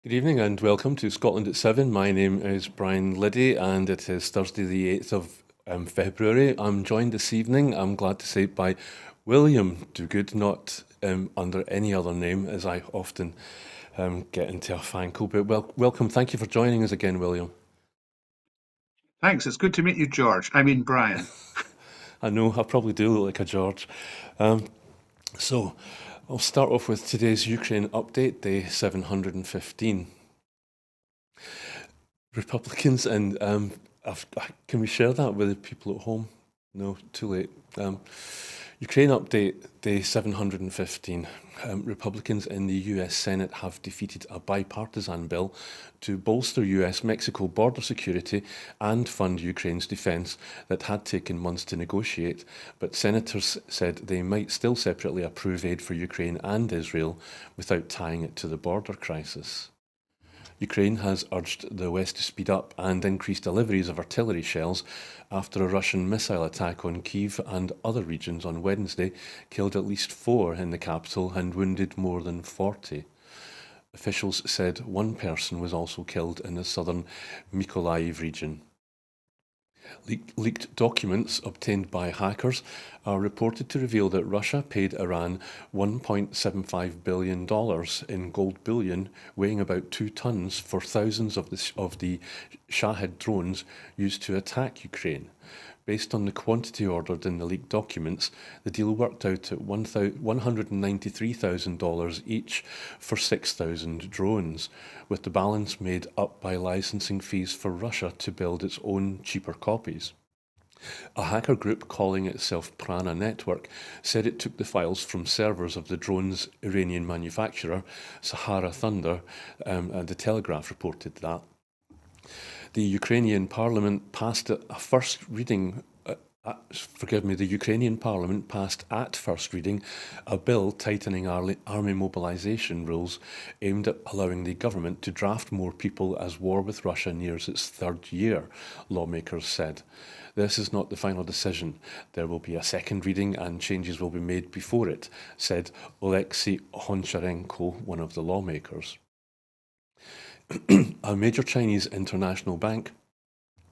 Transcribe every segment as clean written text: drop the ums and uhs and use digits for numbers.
Good evening and welcome to Scotland at 7. My name is Brian Liddy and it is Thursday the 8th of February. I'm joined this evening, I'm glad to say, by William Duguid, not under any other name as I often get into a fancle. But welcome, thank you for joining us again, William. Thanks. It's good to meet you, George. I mean, Brian. I know I probably do look like a George. Um, so I'll start off with today's Ukraine update, day 715. Republicans and can we share that with the people at home? No, too late. Ukraine update, day 715. Republicans in the US Senate have defeated a bipartisan bill to bolster US Mexico border security and fund Ukraine's defence that had taken months to negotiate, but senators said they might still separately approve aid for Ukraine and Israel without tying it to the border crisis. Ukraine has urged the West to speed up and increase deliveries of artillery shells after a Russian missile attack on Kyiv and other regions on Wednesday killed at least 4 in the capital and wounded more than 40. Officials said one person was also killed in the southern Mykolaiv region. Leaked documents obtained by hackers are reported to reveal that Russia paid Iran $1.75 billion in gold bullion weighing about 2 tons for thousands of the Shahed drones used to attack Ukraine. Based on the quantity ordered in the leaked documents, the deal worked out at $193,000 each for 6,000 drones, with the balance made up by licensing fees for Russia to build its own cheaper copies. A hacker group calling itself Prana Network said it took the files from servers of the drone's Iranian manufacturer, Sahara Thunder, and the Telegraph reported that. The Ukrainian parliament passed a first reading. The Ukrainian parliament passed at first reading a bill tightening army mobilisation rules aimed at allowing the government to draft more people as war with Russia nears its third year, lawmakers said. This is not the final decision. There will be a second reading and changes will be made before it, said Oleksiy Honcharenko, one of the lawmakers. A major Chinese international bank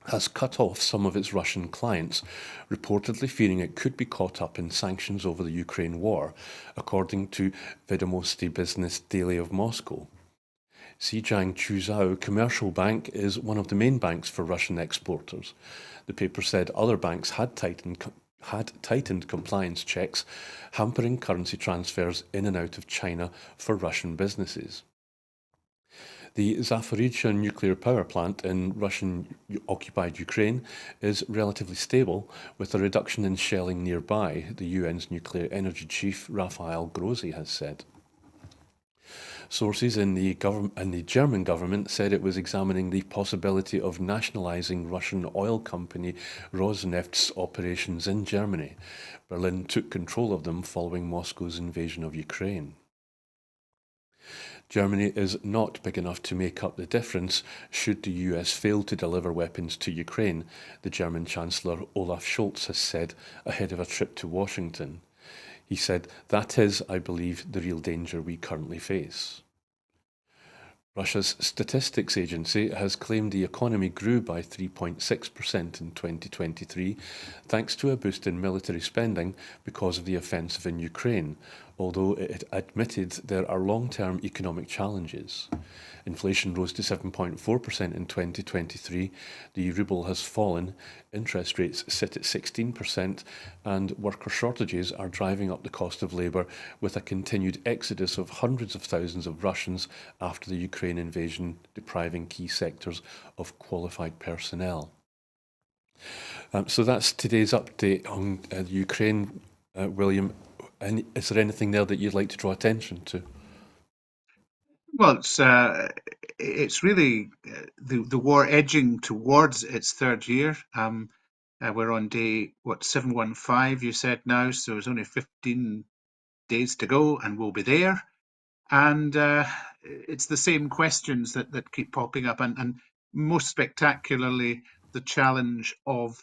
has cut off some of its Russian clients, reportedly fearing it could be caught up in sanctions over the Ukraine war, according to Vedomosti Business Daily of Moscow. Zhejiang Chuzhou Commercial Bank is one of the main banks for Russian exporters. The paper said other banks had tightened compliance checks, hampering currency transfers in and out of China for Russian businesses. The Zaporizhzhia nuclear power plant in Russian-occupied Ukraine is relatively stable, with a reduction in shelling nearby, the UN's nuclear energy chief Rafael Grossi has said. Sources in the German government said it was examining the possibility of nationalising Russian oil company Rosneft's operations in Germany. Berlin took control of them following Moscow's invasion of Ukraine. Germany is not big enough to make up the difference should the US fail to deliver weapons to Ukraine, the German Chancellor Olaf Scholz has said ahead of a trip to Washington. He said, "That is, I believe, the real danger we currently face." Russia's statistics agency has claimed the economy grew by 3.6% in 2023, thanks to a boost in military spending because of the offensive in Ukraine, although it admitted there are long-term economic challenges. Inflation rose to 7.4% in 2023, the ruble has fallen, interest rates sit at 16%, and worker shortages are driving up the cost of labour with a continued exodus of hundreds of thousands of Russians after the Ukraine invasion, depriving key sectors of qualified personnel. So that's today's update on Ukraine, William. And is there anything there that you'd like to draw attention to? Well, it's really the war edging towards its third year. We're on day 715. You said now, so there's only 15 days to go, and we'll be there. And it's the same questions that keep popping up, and most spectacularly the challenge of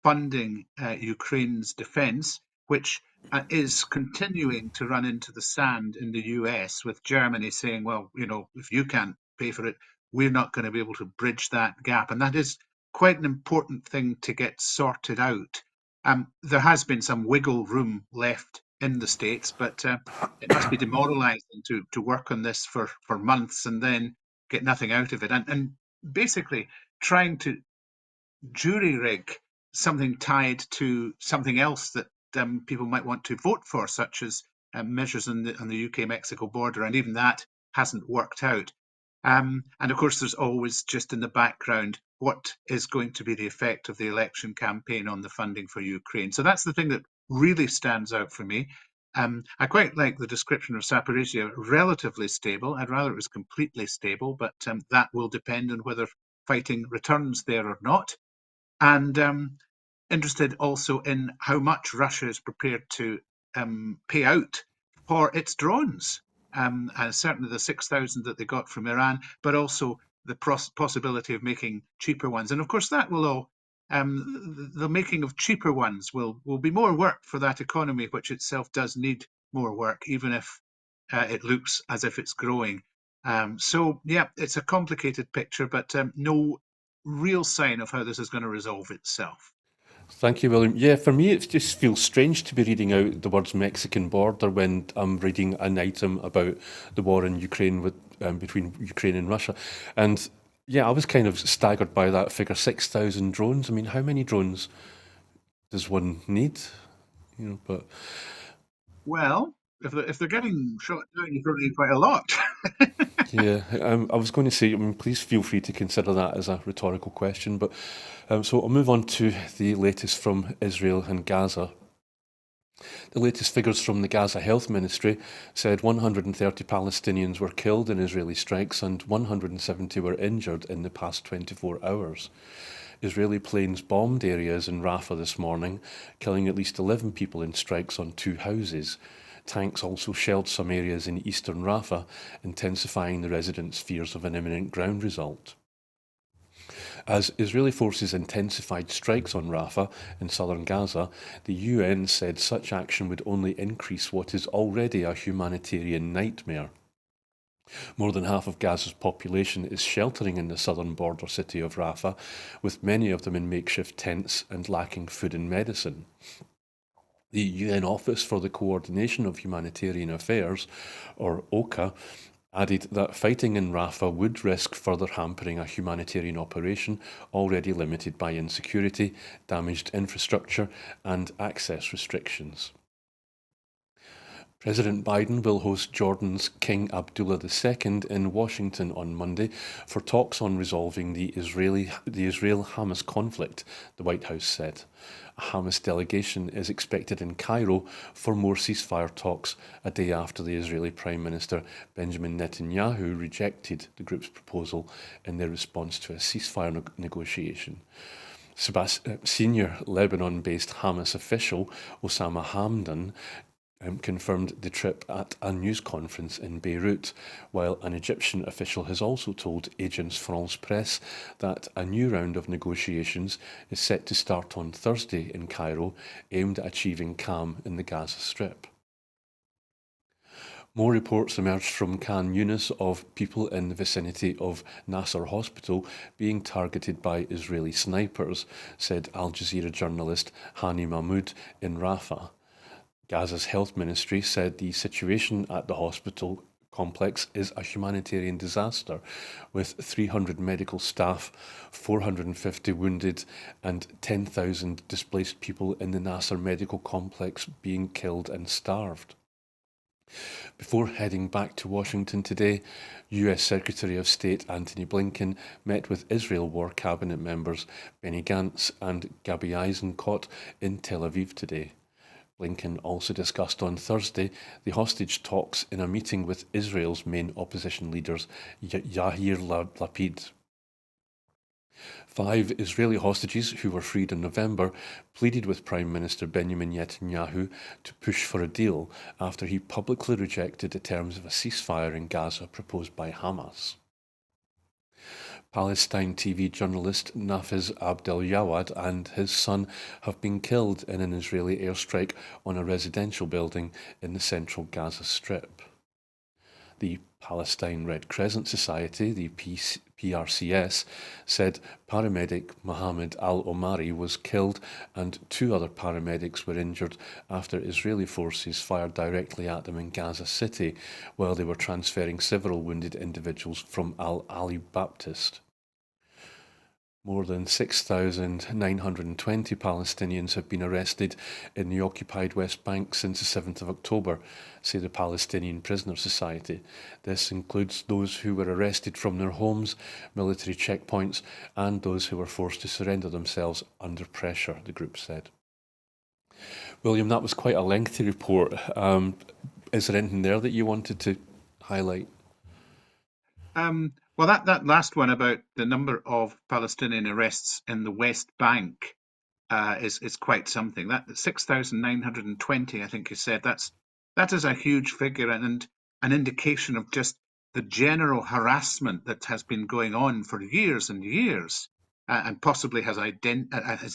funding Ukraine's defence, which is continuing to run into the sand in the US, with Germany saying, well, if you can't pay for it. We're not going to be able to bridge that gap. And that is quite an important thing to get sorted out. There has been some wiggle room left in the States, but it must be demoralizing to work on this for months and then get nothing out of it. And basically trying to jury rig something tied to something else that people might want to vote for, such as measures on the UK-Mexico border, and even that hasn't worked out. And of course, there's always just in the background what is going to be the effect of the election campaign on the funding for Ukraine. So that's the thing that really stands out for me. I quite like the description of Zaporizhia, relatively stable. I'd rather it was completely stable, but that will depend on whether fighting returns there or not. And interested also in how much Russia is prepared to pay out for its drones. Certainly the 6,000 that they got from Iran, but also the possibility of making cheaper ones. And of course, that will all the making of cheaper ones will be more work for that economy, which itself does need more work, even if it looks as if it's growing. So yeah, it's a complicated picture, but no real sign of how this is going to resolve itself. Thank you, William. Yeah, for me, it just feels strange to be reading out the words Mexican border when I'm reading an item about the war in Ukraine between Ukraine and Russia. And yeah, I was kind of staggered by that figure, 6,000 drones. I mean, how many drones does one need? But Well, if they're getting shot down, you've already quite a lot. yeah, I was going to say, I mean, please feel free to consider that as a rhetorical question. But so I'll move on to the latest from Israel and Gaza. The latest figures from the Gaza Health Ministry said 130 Palestinians were killed in Israeli strikes and 170 were injured in the past 24 hours. Israeli planes bombed areas in Rafah this morning, killing at least 11 people in strikes on 2 houses. Tanks also shelled some areas in eastern Rafah, intensifying the residents' fears of an imminent ground result. As Israeli forces intensified strikes on Rafah in southern Gaza, the UN said such action would only increase what is already a humanitarian nightmare. More than half of Gaza's population is sheltering in the southern border city of Rafah, with many of them in makeshift tents and lacking food and medicine. The UN Office for the Coordination of Humanitarian Affairs, or OCHA, added that fighting in Rafah would risk further hampering a humanitarian operation already limited by insecurity, damaged infrastructure, and access restrictions. President Biden will host Jordan's King Abdullah II in Washington on Monday for talks on resolving the Israel-Hamas conflict, the White House said. A Hamas delegation is expected in Cairo for more ceasefire talks a day after the Israeli Prime Minister Benjamin Netanyahu rejected the group's proposal in their response to a ceasefire negotiation. Senior Lebanon-based Hamas official Osama Hamdan confirmed the trip at a news conference in Beirut, while an Egyptian official has also told Agence France-Presse that a new round of negotiations is set to start on Thursday in Cairo, aimed at achieving calm in the Gaza Strip. More reports emerged from Khan Yunis of people in the vicinity of Nasser Hospital being targeted by Israeli snipers, said Al Jazeera journalist Hani Mahmoud in Rafah. Gaza's health ministry said the situation at the hospital complex is a humanitarian disaster, with 300 medical staff, 450 wounded, and 10,000 displaced people in the Nasser medical complex being killed and starved. Before heading back to Washington today, US Secretary of State Antony Blinken met with Israel War Cabinet members Benny Gantz and Gaby Eisenkot in Tel Aviv today. Blinken also discussed on Thursday the hostage talks in a meeting with Israel's main opposition leaders, Yair Lapid. 5 Israeli hostages who were freed in November pleaded with Prime Minister Benjamin Netanyahu to push for a deal after he publicly rejected the terms of a ceasefire in Gaza proposed by Hamas. Palestine TV journalist Nafiz Abdel-Jawad and his son have been killed in an Israeli airstrike on a residential building in the central Gaza Strip. The Palestine Red Crescent Society, the PRCS, said paramedic Mohammed al-Omari was killed and 2 other paramedics were injured after Israeli forces fired directly at them in Gaza City while they were transferring several wounded individuals from Al-Ali Baptist. More than 6,920 Palestinians have been arrested in the occupied West Bank since the 7th of October, say the Palestinian Prisoner Society. This includes those who were arrested from their homes, military checkpoints, and those who were forced to surrender themselves under pressure, the group said. William, that was quite a lengthy report. Is there anything there that you wanted to highlight? Well, that last one about the number of Palestinian arrests in the West Bank is quite something. That 6,920, I think you said, that is a huge figure and an indication of just the general harassment that has been going on for years and years, and possibly has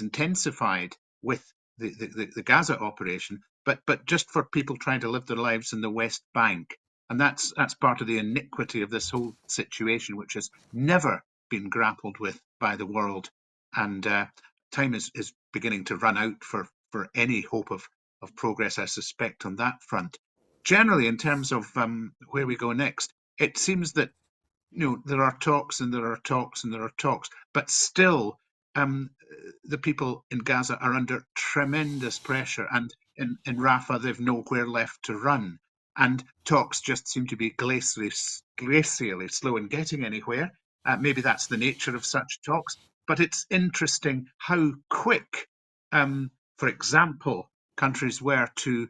intensified with the Gaza operation. But just for people trying to live their lives in the West Bank. And that's part of the iniquity of this whole situation, which has never been grappled with by the world. And time is beginning to run out for any hope of progress, I suspect, on that front. Generally, in terms of where we go next, it seems that there are talks and there are talks and there are talks, but still the people in Gaza are under tremendous pressure, and in Rafah they've nowhere left to run. And talks just seem to be glacially slow in getting anywhere. Maybe that's the nature of such talks, but it's interesting how quick, for example, countries were to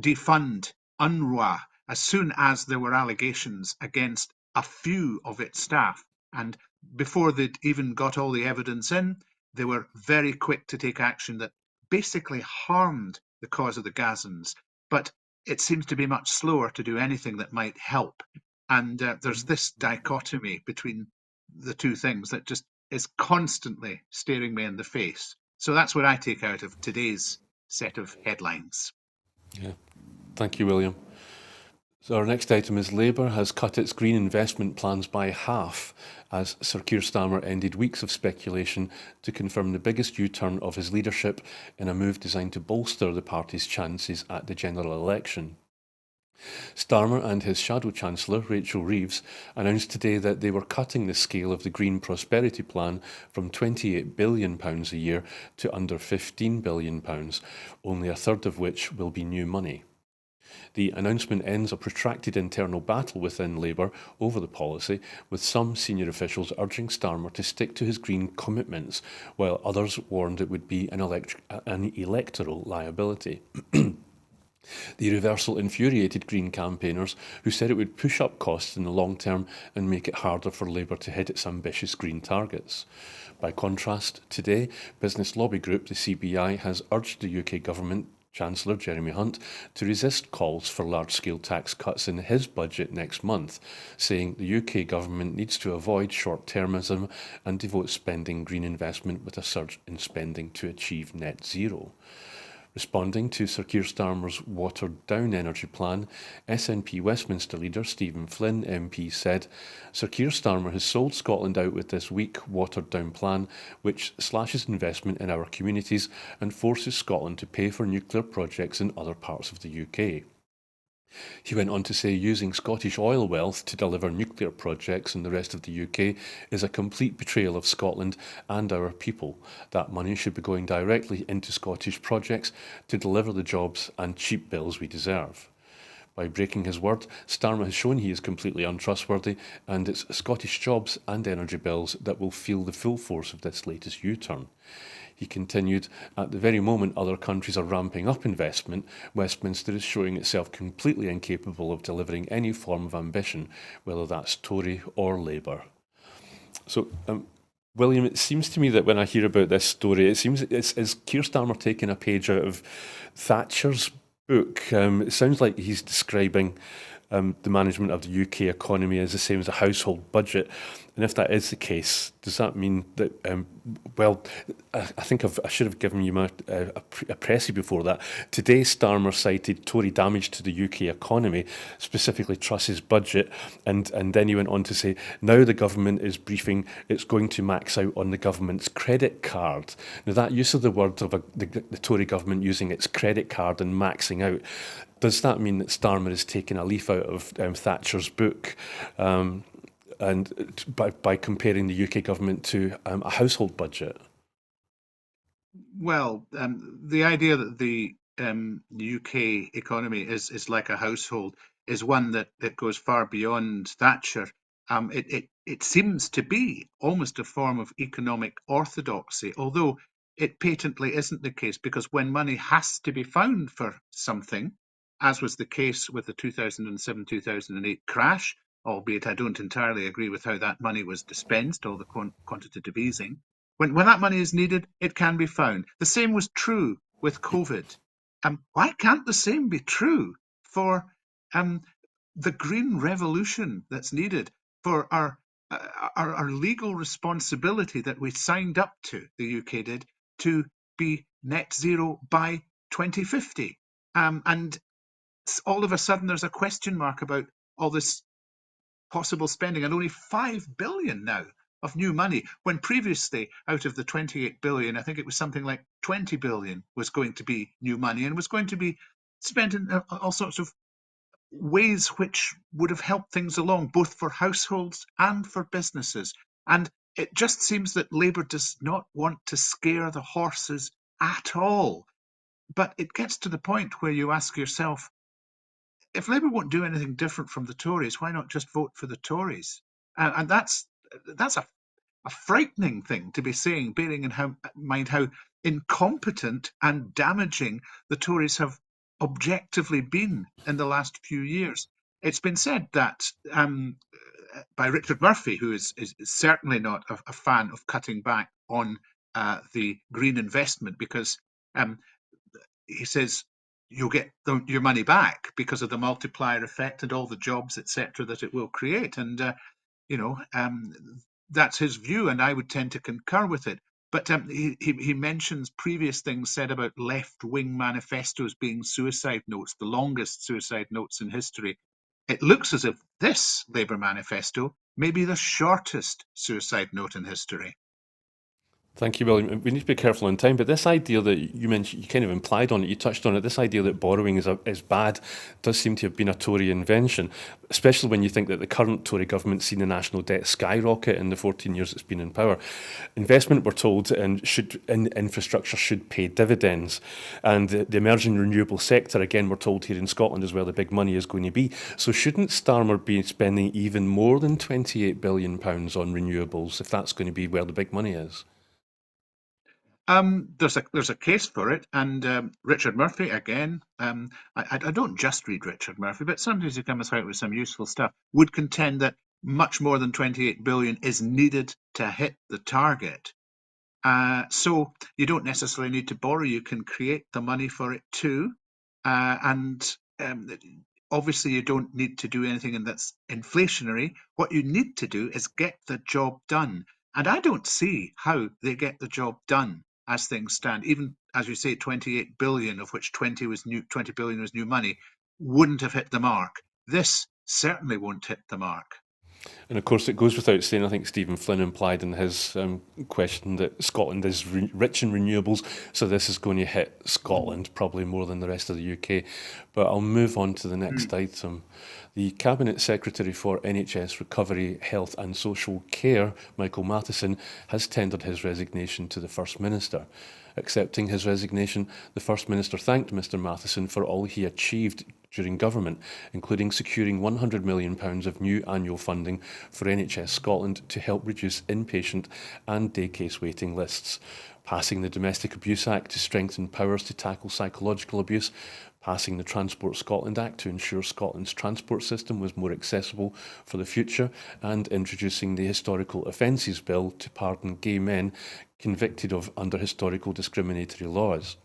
defund UNRWA as soon as there were allegations against a few of its staff. And before they'd even got all the evidence in, they were very quick to take action that basically harmed the cause of the Gazans. But it seems to be much slower to do anything that might help. And there's this dichotomy between the two things that just is constantly staring me in the face. So that's what I take out of today's set of headlines. Yeah, thank you, William. So our next item is Labour has cut its green investment plans by half as Sir Keir Starmer ended weeks of speculation to confirm the biggest U-turn of his leadership in a move designed to bolster the party's chances at the general election. Starmer and his shadow chancellor, Rachel Reeves, announced today that they were cutting the scale of the Green Prosperity Plan from £28 billion a year to under £15 billion, only a third of which will be new money. The announcement ends a protracted internal battle within Labour over the policy, with some senior officials urging Starmer to stick to his green commitments, while others warned it would be an electoral liability. The reversal infuriated Green campaigners, who said it would push up costs in the long term and make it harder for Labour to hit its ambitious green targets. By contrast, today, business lobby group the CBI has urged the UK government Chancellor Jeremy Hunt to resist calls for large-scale tax cuts in his budget next month, saying the UK government needs to avoid short-termism and devote spending green investment with a surge in spending to achieve net zero. Responding to Sir Keir Starmer's watered-down energy plan, SNP Westminster leader Stephen Flynn MP said, Sir Keir Starmer has sold Scotland out with this weak, watered-down plan, which slashes investment in our communities and forces Scotland to pay for nuclear projects in other parts of the UK. He went on to say using Scottish oil wealth to deliver nuclear projects in the rest of the UK is a complete betrayal of Scotland and our people. That money should be going directly into Scottish projects to deliver the jobs and cheap bills we deserve. By breaking his word, Starmer has shown he is completely untrustworthy, and it's Scottish jobs and energy bills that will feel the full force of this latest U-turn. He continued, at the very moment other countries are ramping up investment, Westminster is showing itself completely incapable of delivering any form of ambition, whether that's Tory or Labour. So, William, it seems to me that when I hear about this story, it seems is Keir Starmer taking a page out of Thatcher's book. It sounds like he's describing the management of the UK economy as the same as a household budget. And if that is the case, does that mean that Well, I think I should have given you a précis before that. Today, Starmer cited Tory damage to the UK economy, specifically Truss's budget, and then he went on to say, now the government is briefing it's going to max out on the government's credit card. Now, that use of the word of the Tory government using its credit card and maxing out, does that mean that Starmer is taking a leaf out of Thatcher's book? And by comparing the UK government to a household budget. Well, the idea that the UK economy is like a household is one that goes far beyond Thatcher. It seems to be almost a form of economic orthodoxy, although it patently isn't the case, because when money has to be found for something, as was the case with the 2007-2008 crash, albeit I don't entirely agree with how that money was dispensed, all the quantitative easing. When that money is needed, it can be found. The same was true with COVID. Why can't the same be true for the green revolution that's needed, for our legal responsibility that we signed up to, the UK did, to be net zero by 2050? And all of a sudden there's a question mark about all this possible spending, and only 5 billion now of new money, when previously out of the 28 billion, I think it was something like 20 billion was going to be new money and was going to be spent in all sorts of ways which would have helped things along, both for households and for businesses. And it just seems that Labour does not want to scare the horses at all. But it gets to the point where you ask yourself, if Labour won't do anything different from the Tories, why not just vote for the Tories? And that's a frightening thing to be saying, bearing in mind how incompetent and damaging the Tories have objectively been in the last few years. It's been said that by Richard Murphy, who is certainly not a fan of cutting back on the green investment, because he says you'll get your money back because of the multiplier effect and all the jobs, etc., that it will create. And you know, that's his view, and I would tend to concur with it. But he mentions previous things said about left-wing manifestos being suicide notes, the longest suicide notes in history. It looks as if this Labour manifesto may be the shortest suicide note in history. Thank you, William. We need to be careful on time, but this idea that you mentioned, you kind of implied on it, you touched on it, this idea that borrowing is bad does seem to have been a Tory invention, especially when you think that the current Tory government's seen the national debt skyrocket in the 14 years it's been in power. Investment, we're told, in infrastructure should pay dividends. And the emerging renewable sector, again, we're told here in Scotland is where the big money is going to be. So shouldn't Starmer be spending even more than £28 billion on renewables if that's going to be where the big money is? There's a case for it, and Richard Murphy again. I don't just read Richard Murphy, but sometimes he comes out with some useful stuff. Would contend that much more than 28 billion is needed to hit the target. So you don't necessarily need to borrow; you can create the money for it too, and obviously you don't need to do anything that's inflationary. What you need to do is get the job done, and I don't see how they get the job done as things stand. Even as you say, 28 billion, of which 20 billion was new money, wouldn't have hit the mark. This certainly won't hit the mark. And of course, it goes without saying, I think Stephen Flynn implied in his question that Scotland is rich in renewables, so this is going to hit Scotland probably more than the rest of the UK. But I'll move on to the next item. The Cabinet Secretary for NHS Recovery, Health and Social Care, Michael Matheson, has tendered his resignation to the First Minister. Accepting his resignation, the First Minister thanked Mr Matheson for all he achieved during government, including securing £100 million of new annual funding for NHS Scotland to help reduce inpatient and day case waiting lists, passing the Domestic Abuse Act to strengthen powers to tackle psychological abuse, passing the Transport Scotland Act to ensure Scotland's transport system was more accessible for the future, and introducing the Historical Offences Bill to pardon gay men convicted of under historical discriminatory laws.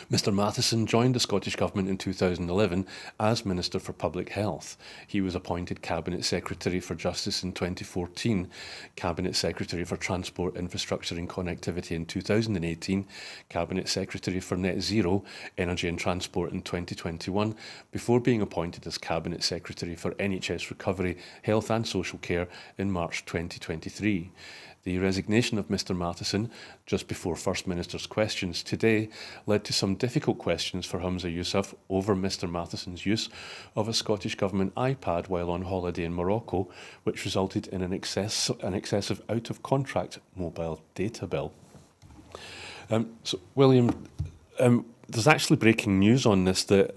Mr Matheson joined the Scottish Government in 2011 as Minister for Public Health. He was appointed Cabinet Secretary for Justice in 2014, Cabinet Secretary for Transport, Infrastructure and Connectivity in 2018, Cabinet Secretary for Net Zero, Energy and Transport in 2021, before being appointed as Cabinet Secretary for NHS Recovery, Health and Social Care in March 2023. The resignation of Mr Matheson, just before First Minister's questions today, led to some difficult questions for Humza Yousaf over Mr Matheson's use of a Scottish Government iPad while on holiday in Morocco, which resulted in an excessive out-of-contract mobile data bill. So, William, there's actually breaking news on this that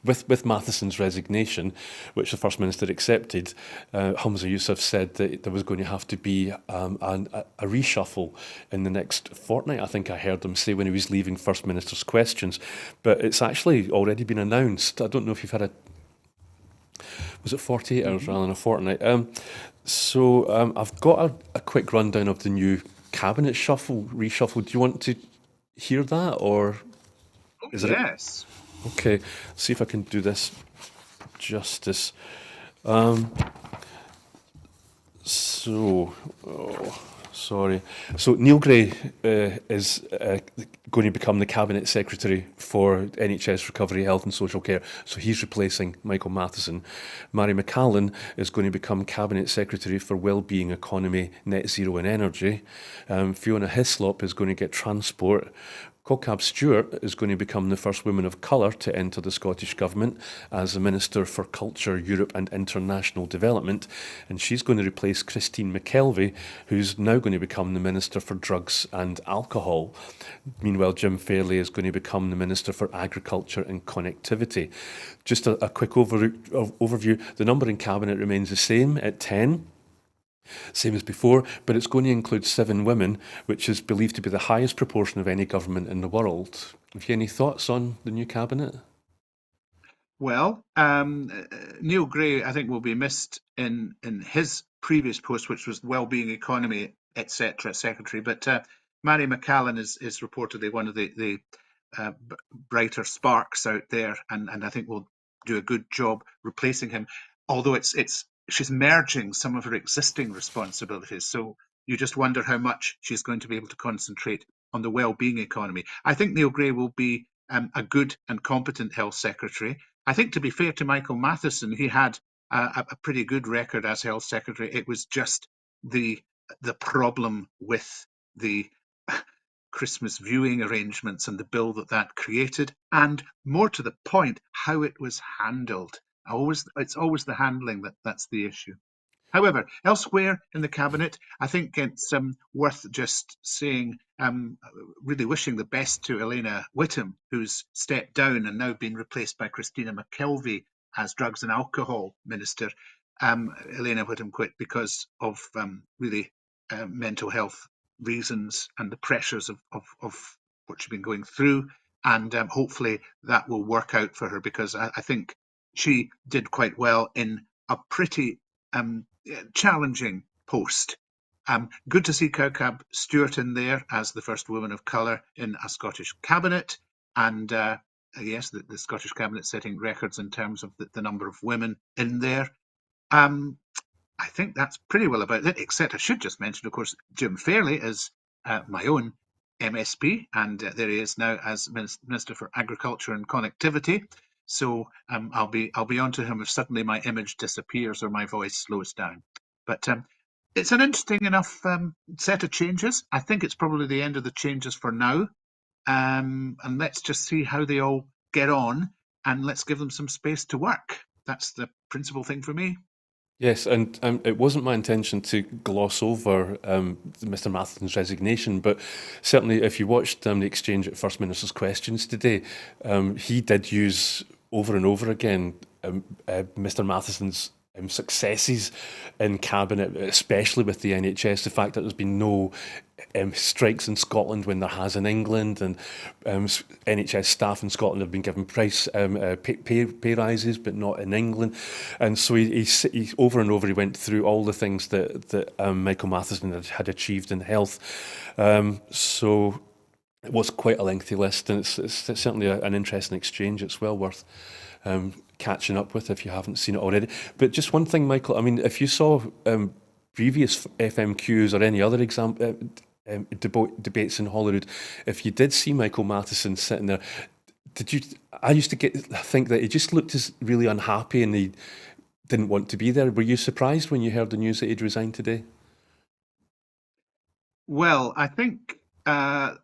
with Matheson's resignation, which the First Minister accepted, Humza Yousaf said that there was going to have to be a reshuffle in the next fortnight. I think I heard him say when he was leaving First Minister's questions, but it's actually already been announced. I don't know if you've had was it 48 hours rather than a fortnight? I've got a quick rundown of the new cabinet reshuffle. Do you want to hear that, or is it? Yes. Okay, see if I can do this justice. Sorry. So Neil Gray is going to become the Cabinet Secretary for NHS Recovery, Health and Social Care. So he's replacing Michael Matheson. Mary McCallan is going to become Cabinet Secretary for Wellbeing, Economy, Net Zero and Energy. Fiona Hislop is going to get Transport. Cocab Stewart is going to become the first woman of colour to enter the Scottish Government as the Minister for Culture, Europe and International Development, and she's going to replace Christine McKelvey, who's now going to become the Minister for Drugs and Alcohol. Meanwhile, Jim Fairley is going to become the Minister for Agriculture and Connectivity. Just a quick overview. The number in Cabinet remains the same at 10. Same as before, but it's going to include 7 women, which is believed to be the highest proportion of any government in the world. Have you any thoughts on the new cabinet? Well, Neil Gray, I think, will be missed in his previous post, which was Wellbeing, Economy, etc. Secretary. But Mary McCallan is reportedly one of the brighter sparks out there, and I think will do a good job replacing him. Although she's merging some of her existing responsibilities, so you just wonder how much she's going to be able to concentrate on the well-being economy. I think Neil Gray will be a good and competent health secretary. I think, to be fair to Michael Matheson, he had a pretty good record as health secretary. It was just the problem with the Christmas viewing arrangements and the bill that created, and more to the point, how it was handled. It's always the handling that's the issue. However, elsewhere in the cabinet, I think it's worth just saying, really wishing the best to Elena Whittam, who's stepped down and now been replaced by Christina McKelvey as Drugs and Alcohol Minister. Elena Whittam quit because of really mental health reasons and the pressures of what she's been going through. And hopefully that will work out for her, because I think she did quite well in a pretty challenging post. Good to see Cowcab Stewart in there as the first woman of colour in a Scottish cabinet. And yes, the Scottish cabinet setting records in terms of the number of women in there. I think that's pretty well about it, except I should just mention, of course, Jim Fairley is my own MSP, and there he is now as Minister for Agriculture and Connectivity. So I'll be on to him if suddenly my image disappears or my voice slows down. But it's an interesting enough set of changes. I think it's probably the end of the changes for now. And let's just see how they all get on, and let's give them some space to work. That's the principal thing for me. Yes, and it wasn't my intention to gloss over Mr Matheson's resignation, but certainly if you watched the exchange at First Minister's questions today, he did use over and over again Mr Matheson's successes in cabinet, especially with the NHS. The fact that there's been no strikes in Scotland when there has in England, and NHS staff in Scotland have been given pay rises, but not in England. And so he over and over he went through all the things that Michael Matheson had achieved in health. So It was quite a lengthy list, and it's certainly an interesting exchange. It's well worth catching up with if you haven't seen it already. But just one thing, Michael, I mean, if you saw previous FMQs or any other debates in Holyrood, if you did see Michael Matheson sitting there, did you? I used to think that he just looked as really unhappy and he didn't want to be there. Were you surprised when you heard the news that he'd resigned today? Well, I think I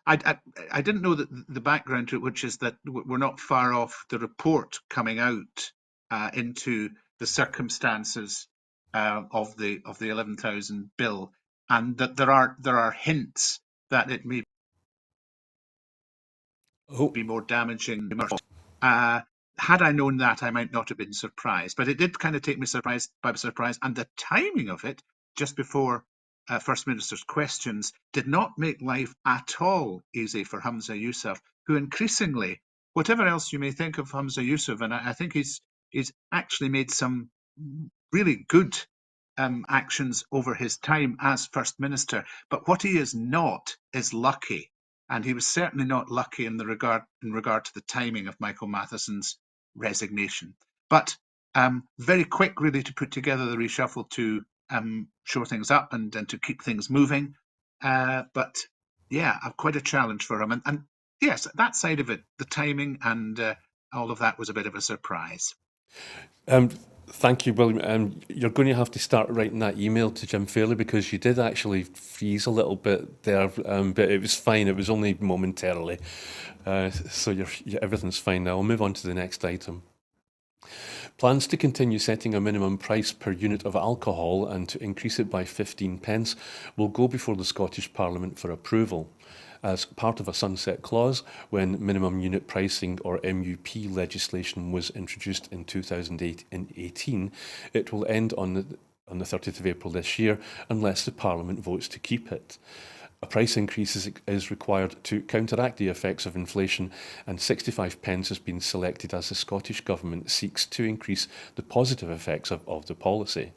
didn't know that the background to it, which is that we're not far off the report coming out into the circumstances of the 11,000 bill, and that there are hints that it may Oh, be more damaging. Uh, had I known that, I might not have been surprised. But it did kind of take me by surprise, and the timing of it, just before First Minister's questions, did not make life at all easy for Hamza Yousaf, who increasingly, whatever else you may think of Hamza Yousaf, and I think he's actually made some really good actions over his time as First Minister. But what he is not is lucky, and he was certainly not lucky in regard to the timing of Michael Matheson's resignation. But very quick, really, to put together the reshuffle to shore things up and to keep things moving. But yeah, quite a challenge for him. And yes, that side of it, the timing and all of that was a bit of a surprise. Um, thank you, William. You're going to have to start writing that email to Jim Fairley because you did actually freeze a little bit there, but it was fine. It was only momentarily. So everything's fine now. I'll move on to the next item. Plans to continue setting a minimum price per unit of alcohol and to increase it by 15 pence will go before the Scottish Parliament for approval. As part of a sunset clause, when minimum unit pricing or MUP legislation was introduced in 2018, it will end on the 30th of April this year unless the Parliament votes to keep it. A price increase is required to counteract the effects of inflation, and 65 pence has been selected as the Scottish Government seeks to increase the positive effects of the policy.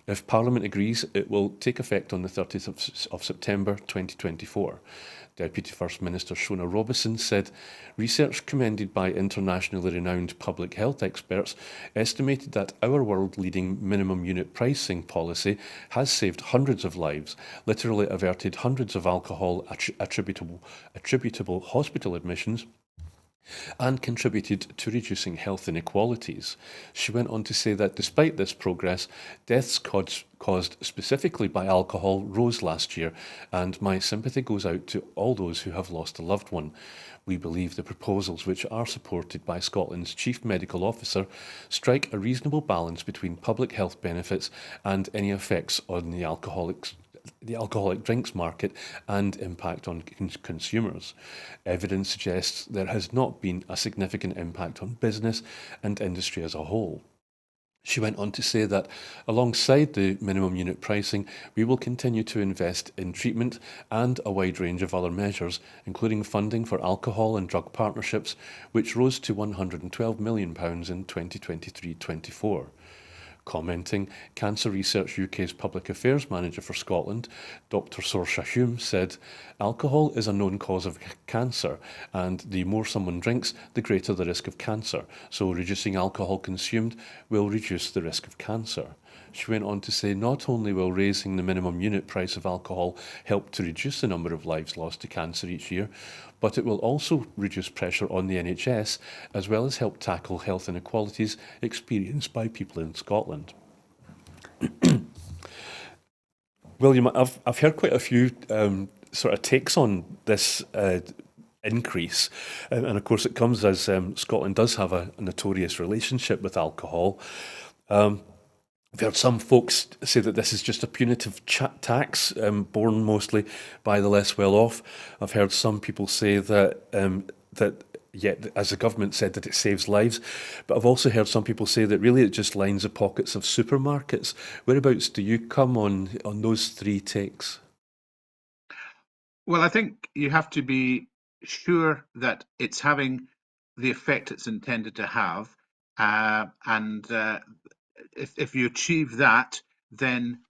If Parliament agrees, it will take effect on the 30th of September 2024. Deputy First Minister Shona Robison said research commended by internationally renowned public health experts estimated that our world-leading minimum unit pricing policy has saved hundreds of lives, literally averted hundreds of alcohol attributable hospital admissions, and contributed to reducing health inequalities. She went on to say that despite this progress, deaths caused specifically by alcohol rose last year, and my sympathy goes out to all those who have lost a loved one. We believe the proposals, which are supported by Scotland's Chief Medical Officer, strike a reasonable balance between public health benefits and any effects on the alcoholic drinks market and impact on consumers. Evidence suggests there has not been a significant impact on business and industry as a whole. She went on to say that alongside the minimum unit pricing, we will continue to invest in treatment and a wide range of other measures, including funding for alcohol and drug partnerships, which rose to £112 million in 2023-24. Commenting, Cancer Research UK's Public Affairs Manager for Scotland, Dr. Saoirse Hume, said, alcohol is a known cause of cancer, and the more someone drinks, the greater the risk of cancer, so reducing alcohol consumed will reduce the risk of cancer. She went on to say not only will raising the minimum unit price of alcohol help to reduce the number of lives lost to cancer each year, but it will also reduce pressure on the NHS as well as help tackle health inequalities experienced by people in Scotland. William, I've heard quite a few sort of takes on this increase, and of course it comes as Scotland does have a notorious relationship with alcohol. I've heard some folks say that this is just a punitive tax borne mostly by the less well off. I've heard some people say that yet, as the government said, that it saves lives. But I've also heard some people say that really it just lines the pockets of supermarkets. Whereabouts do you come on those three takes? Well, I think you have to be sure that it's having the effect it's intended to have, and if you achieve that, then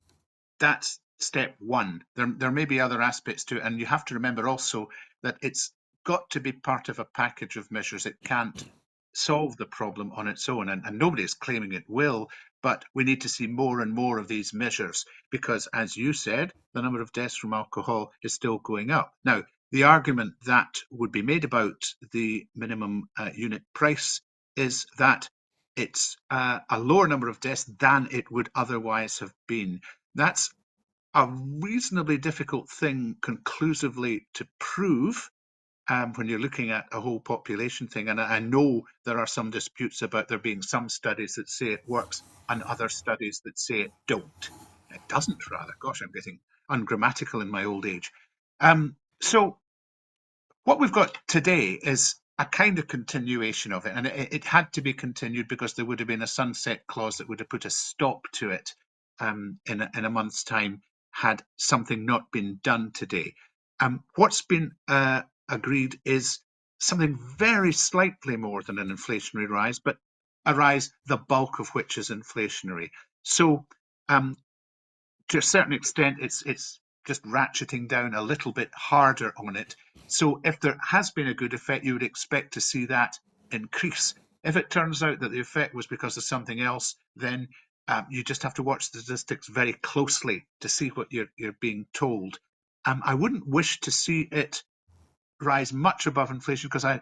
that's step one. There may be other aspects to it, and you have to remember also that it's got to be part of a package of measures. It can't solve the problem on its own, and nobody is claiming it will, but we need to see more and more of these measures because, as you said, the number of deaths from alcohol is still going up. Now, the argument that would be made about the minimum unit price is that it's a lower number of deaths than it would otherwise have been. That's a reasonably difficult thing conclusively to prove when you're looking at a whole population thing. And I know there are some disputes about there being some studies that say it works and other studies that say it don't. It doesn't, rather. Gosh, I'm getting ungrammatical in my old age. So what we've got today is a kind of continuation of it, and it had to be continued because there would have been a sunset clause that would have put a stop to it in a month's time had something not been done today. What's been agreed is something very slightly more than an inflationary rise, but a rise the bulk of which is inflationary. So to a certain extent, it's just ratcheting down a little bit harder on it. So if there has been a good effect, you would expect to see that increase. If it turns out that the effect was because of something else, then you just have to watch the statistics very closely to see what you're being told. I wouldn't wish to see it rise much above inflation because I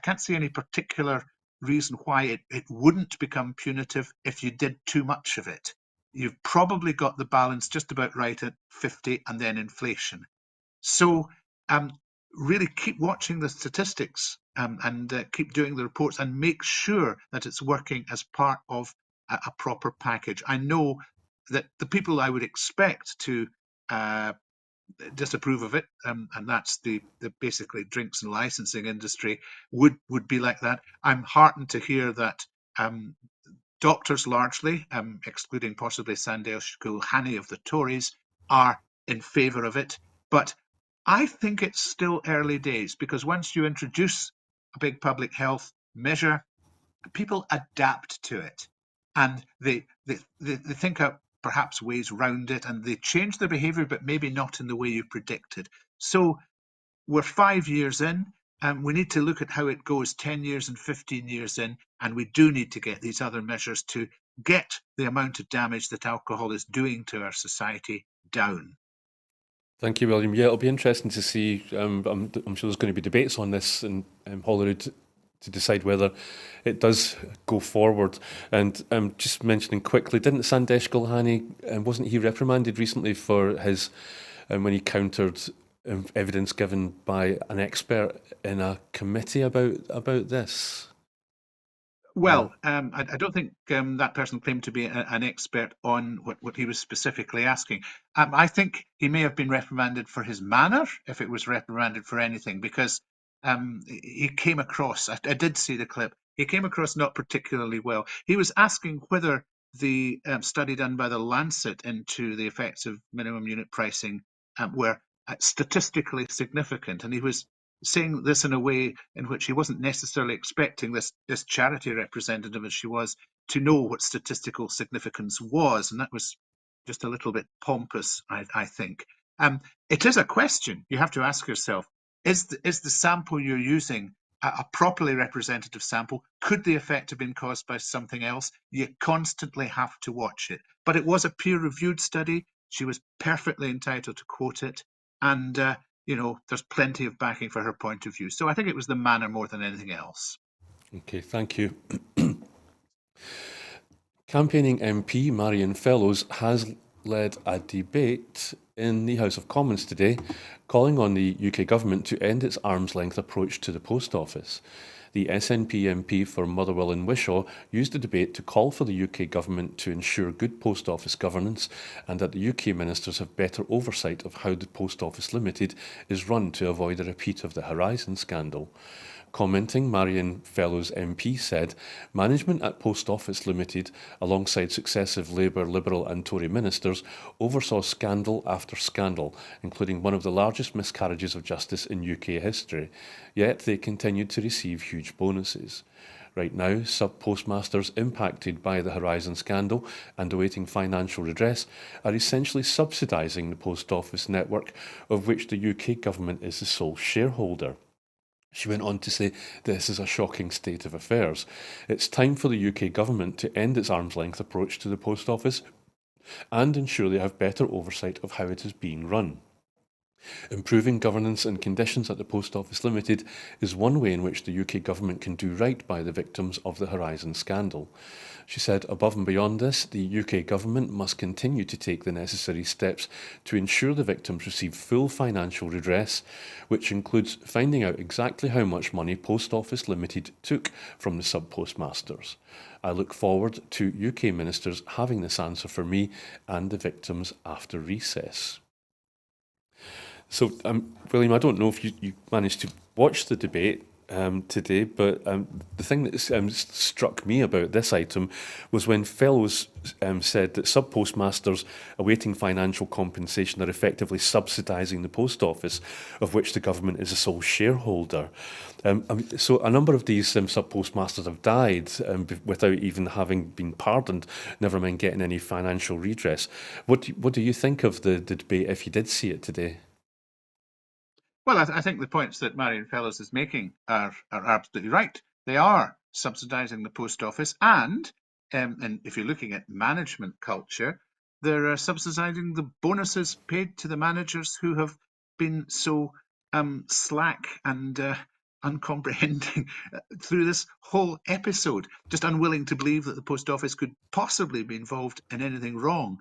can't see any particular reason why it wouldn't become punitive if you did too much of it. You've probably got the balance just about right at 50 and then inflation. So really keep watching the statistics and keep doing the reports and make sure that it's working as part of a proper package. I know that the people I would expect to disapprove of it, and that's the basically drinks and licensing industry would be like that. I'm heartened to hear that doctors largely, excluding possibly Sandel Shulhani of the Tories, are in favour of it. But I think it's still early days because once you introduce a big public health measure, people adapt to it and they think out perhaps ways round it and they change their behaviour, but maybe not in the way you predicted. So we're 5 years in and we need to look at how it goes 10 years and 15 years in, and we do need to get these other measures to get the amount of damage that alcohol is doing to our society down. Thank you, William. Yeah, it'll be interesting to see. I'm sure there's going to be debates on this in Holyrood to decide whether it does go forward. And just mentioning quickly, didn't Sandesh Gulhani, wasn't he reprimanded recently for his, when he countered evidence given by an expert in a committee about this? Well, I don't think that person claimed to be an expert on what he was specifically asking. I think he may have been reprimanded for his manner, if it was reprimanded for anything, because he came across, I did see the clip, he came across not particularly well. He was asking whether the study done by the Lancet into the effects of minimum unit pricing were statistically significant, and he was saying this in a way in which he wasn't necessarily expecting this charity representative, as she was, to know what statistical significance was, and that was just a little bit pompous, I think. It is a question you have to ask yourself: is the sample you're using a properly representative sample? Could the effect have been caused by something else? You constantly have to watch it. But it was a peer-reviewed study. She was perfectly entitled to quote it, and there's plenty of backing for her point of view. So I think it was the manner more than anything else. Okay, thank you. Campaigning MP Marion Fellows has led a debate in the House of Commons today, calling on the UK government to end its arm's-length approach to the post office. The SNP MP for Motherwell and Wishaw used the debate to call for the UK government to ensure good post office governance and that the UK ministers have better oversight of how the Post Office Limited is run to avoid a repeat of the Horizon scandal. Commenting, Marion Fellows MP said, management at Post Office Limited, alongside successive Labour, Liberal and Tory ministers, oversaw scandal after scandal, including one of the largest miscarriages of justice in UK history, yet they continued to receive huge bonuses. Right now, sub-postmasters impacted by the Horizon scandal and awaiting financial redress are essentially subsidising the post office network, of which the UK government is the sole shareholder. She went on to say this is a shocking state of affairs. It's time for the UK government to end its arm's length approach to the post office and ensure they have better oversight of how it is being run. Improving governance and conditions at the Post Office Limited is one way in which the UK government can do right by the victims of the Horizon scandal. She said, above and beyond this, the UK government must continue to take the necessary steps to ensure the victims receive full financial redress, which includes finding out exactly how much money Post Office Limited took from the sub-postmasters. I look forward to UK ministers having this answer for me and the victims after recess. So, William, I don't know if you managed to watch the debate today, but the thing that struck me about this item was when Fellows said that sub-postmasters awaiting financial compensation are effectively subsidising the post office, of which the government is a sole shareholder. So a number of these sub-postmasters have died without even having been pardoned, never mind getting any financial redress. What do you think of the debate if you did see it today? Well, I think the points that Marion Fellows is making are absolutely right. They are subsidising the post office, and if you're looking at management culture, they're subsidising the bonuses paid to the managers who have been so slack and uncomprehending through this whole episode, just unwilling to believe that the post office could possibly be involved in anything wrong.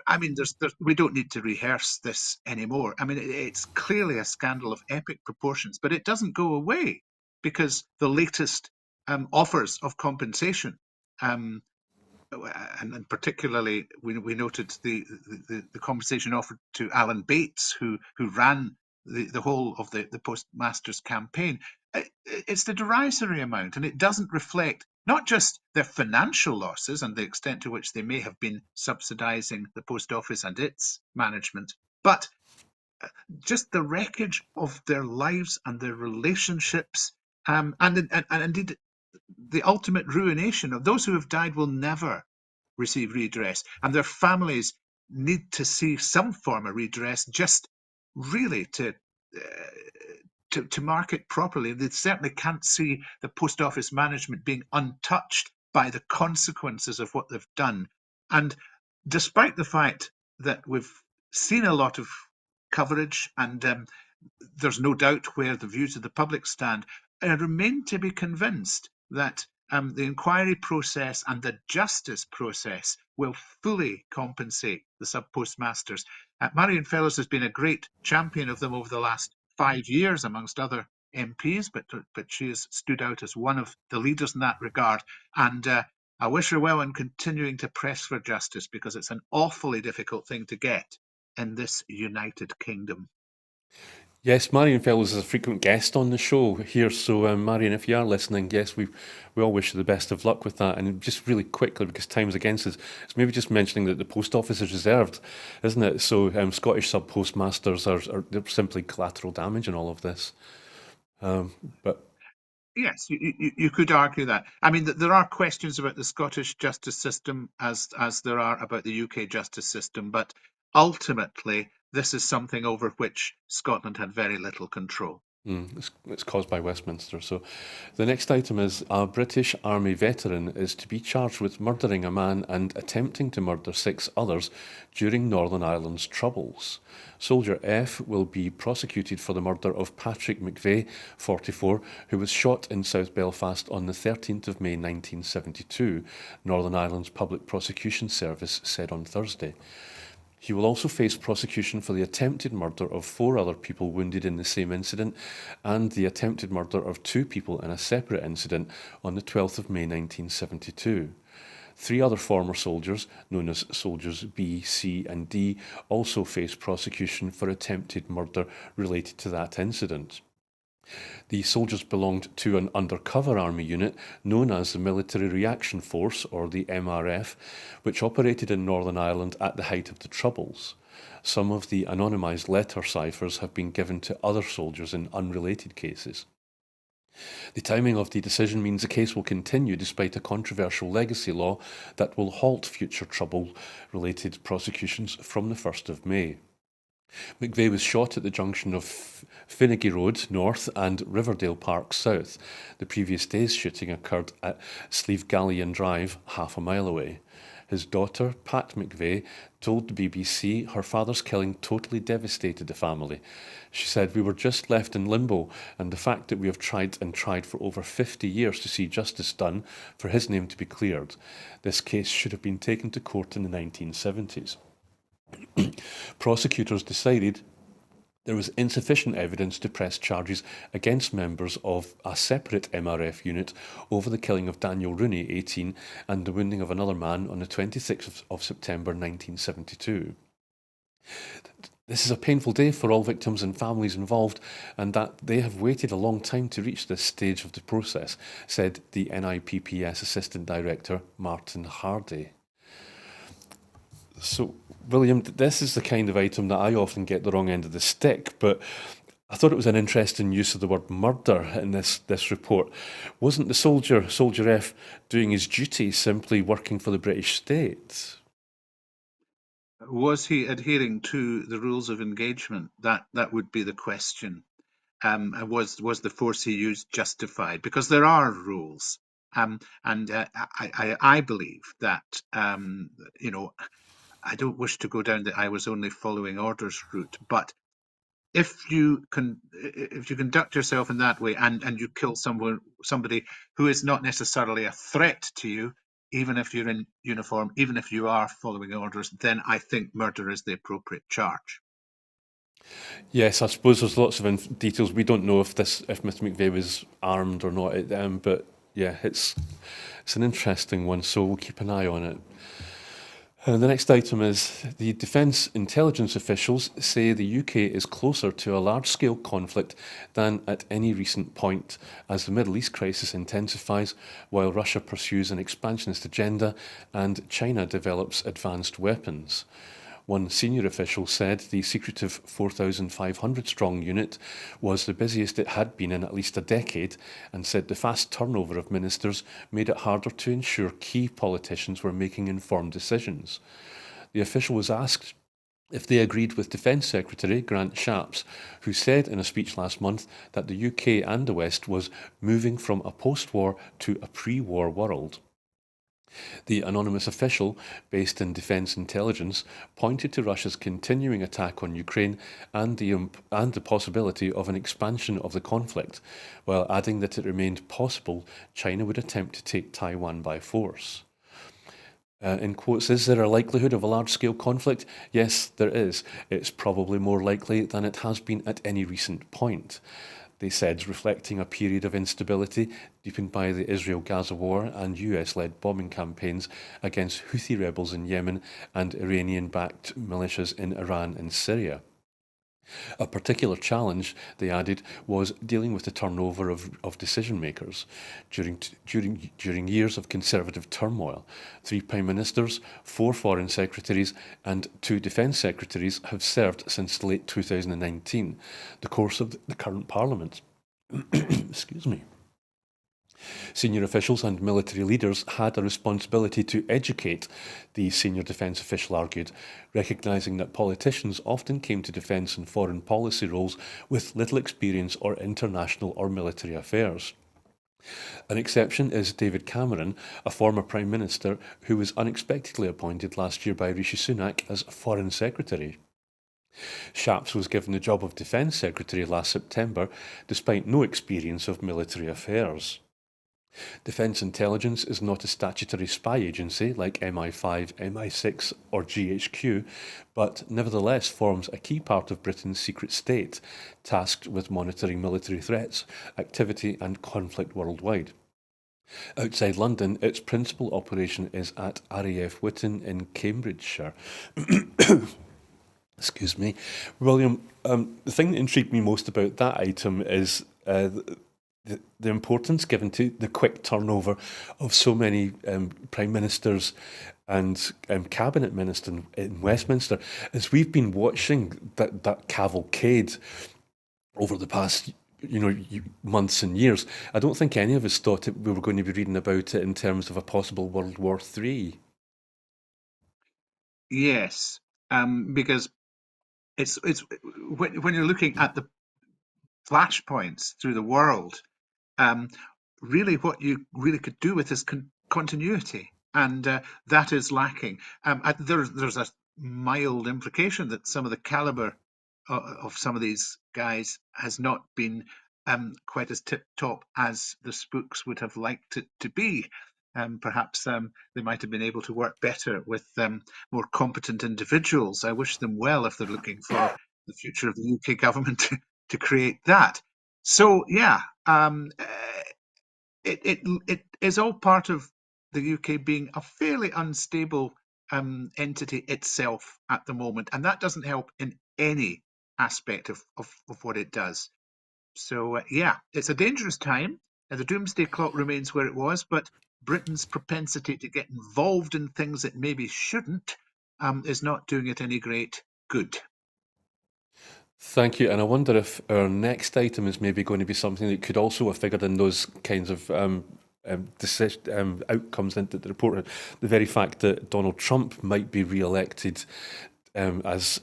I mean, we don't need to rehearse this anymore. I mean, it's clearly a scandal of epic proportions, but it doesn't go away because the latest offers of compensation, um, and particularly we noted the compensation offered to Alan Bates, who ran the whole of the postmasters campaign. It's the derisory amount, and it doesn't reflect not just their financial losses and the extent to which they may have been subsidising the post office and its management, but just the wreckage of their lives and their relationships, and indeed the ultimate ruination of those who have died will never receive redress, and their families need to see some form of redress just really to mark it properly. They certainly can't see the post office management being untouched by the consequences of what they've done. And despite the fact that we've seen a lot of coverage and there's no doubt where the views of the public stand, I remain to be convinced that the inquiry process and the justice process will fully compensate the sub-postmasters. Marion Fellows has been a great champion of them over the last 5 years, amongst other MPs, but she has stood out as one of the leaders in that regard. And I wish her well in continuing to press for justice, because it's an awfully difficult thing to get in this United Kingdom. Yes, Marion Fellows is a frequent guest on the show here. So, Marion, if you are listening, yes, we all wish you the best of luck with that. And just really quickly, because time's against us, it's maybe just mentioning that the post office is reserved, isn't it? So, Scottish sub postmasters are they're simply collateral damage in all of this. But Yes, you could argue that. I mean, there are questions about the Scottish justice system as there are about the UK justice system, but ultimately, this is something over which Scotland had very little control. It's caused by Westminster. So the next item is a British Army veteran is to be charged with murdering a man and attempting to murder 6 others during Northern Ireland's Troubles. Soldier F will be prosecuted for the murder of Patrick McVeigh, 44, who was shot in South Belfast on the 13th of May 1972, Northern Ireland's Public Prosecution Service said on Thursday. He will also face prosecution for the attempted murder of 4 other people wounded in the same incident and the attempted murder of 2 people in a separate incident on the 12th of May 1972. 3 other former soldiers, known as Soldiers B, C and D, also face prosecution for attempted murder related to that incident. The soldiers belonged to an undercover army unit known as the Military Reaction Force, or the MRF, which operated in Northern Ireland at the height of the Troubles. Some of the anonymised letter ciphers have been given to other soldiers in unrelated cases. The timing of the decision means the case will continue despite a controversial legacy law that will halt future trouble-related prosecutions from the 1st of May. McVeigh was shot at the junction of Finnegy Road North and Riverdale Park South. The previous day's shooting occurred at Slievegallion Drive, half a mile away. His daughter, Pat McVeigh, told the BBC her father's killing totally devastated the family. She said, "We were just left in limbo, and the fact that we have tried and tried for over 50 years to see justice done, for his name to be cleared. This case should have been taken to court in the 1970s. Prosecutors decided there was insufficient evidence to press charges against members of a separate MRF unit over the killing of Daniel Rooney, 18, and the wounding of another man on the 26th of September 1972. This is a painful day for all victims and families involved, and that they have waited a long time to reach this stage of the process, said the NIPPS Assistant Director, Martin Hardy. So, William, this is the kind of item that I often get the wrong end of the stick, but I thought it was an interesting use of the word murder in this report. Wasn't the Soldier F, doing his duty, simply working for the British state? Was he adhering to the rules of engagement? That would be the question. Was the force he used justified? Because there are rules, and I believe that I don't wish to go down the "I was only following orders" route, but if you conduct yourself in that way and you kill somebody who is not necessarily a threat to you, even if you're in uniform, even if you are following orders, then I think murder is the appropriate charge. Yes, I suppose there's lots of details. We don't know if Mr. McVeigh was armed or not, but yeah, it's an interesting one, so we'll keep an eye on it. The next item is the defence intelligence officials say the UK is closer to a large-scale conflict than at any recent point as the Middle East crisis intensifies while Russia pursues an expansionist agenda and China develops advanced weapons. One senior official said the secretive 4,500-strong unit was the busiest it had been in at least a decade, and said the fast turnover of ministers made it harder to ensure key politicians were making informed decisions. The official was asked if they agreed with Defence Secretary Grant Shapps, who said in a speech last month that the UK and the West was moving from a post-war to a pre-war world. The anonymous official, based in defence intelligence, pointed to Russia's continuing attack on Ukraine and the possibility of an expansion of the conflict, while adding that it remained possible China would attempt to take Taiwan by force. In quotes, is there a likelihood of a large-scale conflict? Yes, there is. It's probably more likely than it has been at any recent point, they said, reflecting a period of instability deepened by the Israel-Gaza war and US-led bombing campaigns against Houthi rebels in Yemen and Iranian-backed militias in Iran and Syria. A particular challenge, they added, was dealing with the turnover of decision makers. During years of Conservative turmoil, 3 Prime Ministers, 4 Foreign Secretaries and 2 Defence Secretaries have served since late 2019, the course of the current Parliament. Excuse me. Senior officials and military leaders had a responsibility to educate, the senior defence official argued, recognising that politicians often came to defence and foreign policy roles with little experience or international or military affairs. An exception is David Cameron, a former Prime Minister who was unexpectedly appointed last year by Rishi Sunak as Foreign Secretary. Shapps was given the job of Defence Secretary last September, despite no experience of military affairs. Defence Intelligence is not a statutory spy agency like MI5, MI6 or GHQ, but nevertheless forms a key part of Britain's secret state, tasked with monitoring military threats, activity and conflict worldwide. Outside London, its principal operation is at RAF Whitton in Cambridgeshire. Excuse me. William, the thing that intrigued me most about that item is the importance given to the quick turnover of so many prime ministers and cabinet ministers in Westminster, as we've been watching that cavalcade over the past months and years. I don't think any of us thought we were going to be reading about it in terms of a possible World War III. Yes, because it's when you're looking at the flashpoints through the world, um, really what you really could do with is continuity, and that is lacking. There's a mild implication that some of the caliber of some of these guys has not been quite as tip top as the spooks would have liked it to be. Perhaps they might have been able to work better with more competent individuals. I wish them well if they're looking for the future of the UK government to create that. So yeah, it is all part of the UK being a fairly unstable entity itself at the moment, and that doesn't help in any aspect of what it does. So yeah, it's a dangerous time, and the doomsday clock remains where it was, but Britain's propensity to get involved in things it maybe shouldn't is not doing it any great good. Thank you. And I wonder if our next item is maybe going to be something that could also have figured in those kinds of outcomes into the report. The very fact that Donald Trump might be re-elected as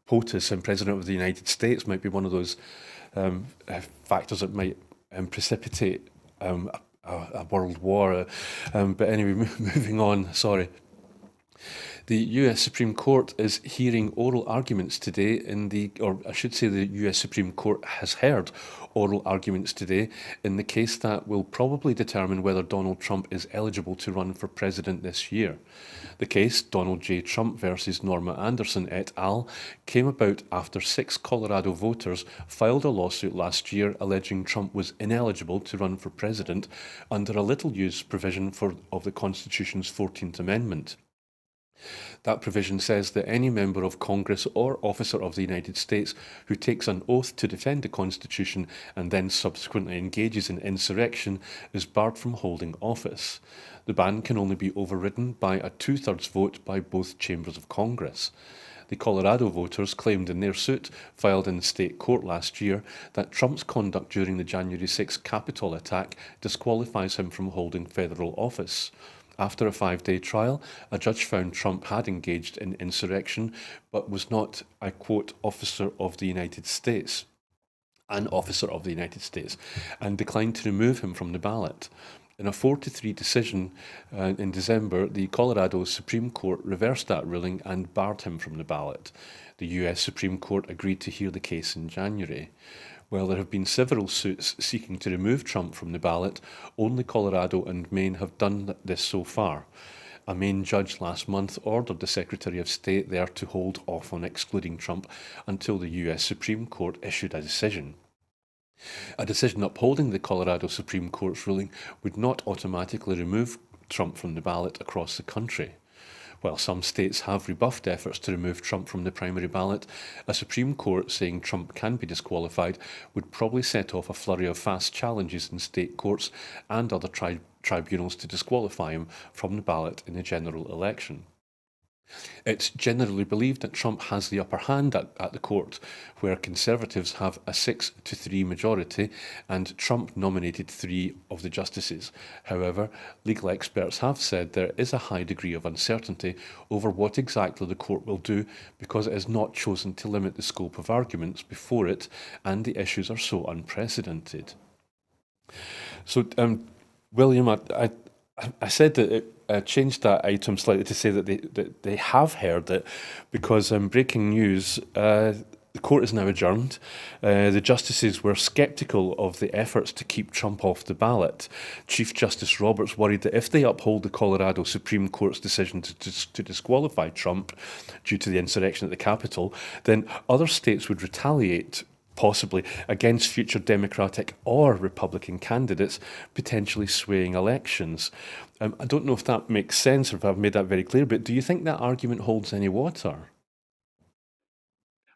POTUS and President of the United States might be one of those factors that might precipitate a world war. But anyway, moving on. Sorry. The US Supreme Court is hearing oral arguments today or I should say the US Supreme Court has heard oral arguments today in the case that will probably determine whether Donald Trump is eligible to run for president this year. The case, Donald J. Trump versus Norma Anderson et al., came about after 6 Colorado voters filed a lawsuit last year alleging Trump was ineligible to run for president under a little-used provision of the Constitution's 14th Amendment. That provision says that any member of Congress or officer of the United States who takes an oath to defend the Constitution and then subsequently engages in insurrection is barred from holding office. The ban can only be overridden by a two-thirds vote by both chambers of Congress. The Colorado voters claimed in their suit, filed in the state court last year, that Trump's conduct during the January 6 Capitol attack disqualifies him from holding federal office. After a 5-day trial, a judge found Trump had engaged in insurrection, but was not, I quote, officer of the United States, an officer of the United States, and declined to remove him from the ballot. In a 4-3 decision in December, the Colorado Supreme Court reversed that ruling and barred him from the ballot. The US Supreme Court agreed to hear the case in January. While there have been several suits seeking to remove Trump from the ballot, only Colorado and Maine have done this so far. A Maine judge last month ordered the Secretary of State there to hold off on excluding Trump until the US Supreme Court issued a decision. A decision upholding the Colorado Supreme Court's ruling would not automatically remove Trump from the ballot across the country. While some states have rebuffed efforts to remove Trump from the primary ballot, a Supreme Court saying Trump can be disqualified would probably set off a flurry of fast challenges in state courts and other tribunals to disqualify him from the ballot in the general election. It's generally believed that Trump has the upper hand at the court, where Conservatives have a 6-3 majority, and Trump nominated 3 of the justices. However, legal experts have said there is a high degree of uncertainty over what exactly the court will do because it has not chosen to limit the scope of arguments before it, and the issues are so unprecedented. So, William, I said that it changed that item slightly to say that they have heard it because breaking news, the court is now adjourned. The justices were sceptical of the efforts to keep Trump off the ballot. Chief Justice Roberts worried that if they uphold the Colorado Supreme Court's decision to disqualify Trump due to the insurrection at the Capitol, then other states would retaliate possibly against future Democratic or Republican candidates, potentially swaying elections. I don't know if that makes sense or if I've made that very clear, but do you think that argument holds any water?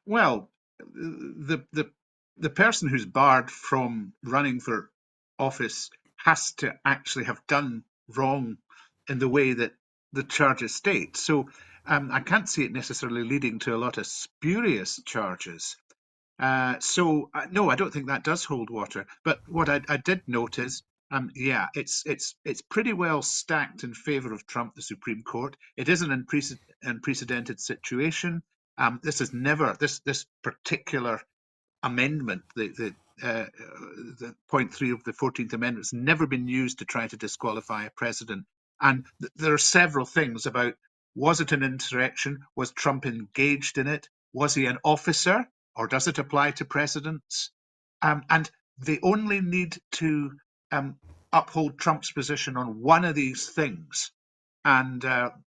Well, the person who's barred from running for office has to actually have done wrong in the way that the charges state. So I can't see it necessarily leading to a lot of spurious charges. No, I don't think that does hold water. But what I did note is, yeah, it's pretty well stacked in favour of Trump, the Supreme Court. It is an unprecedented situation. This particular amendment, the point three of the 14th Amendment, has never been used to try to disqualify a president. And there are several things about: was it an insurrection? Was Trump engaged in it? Was he an officer? Or does it apply to presidents? And they only need to um, uphold Trump's position on one of these things, and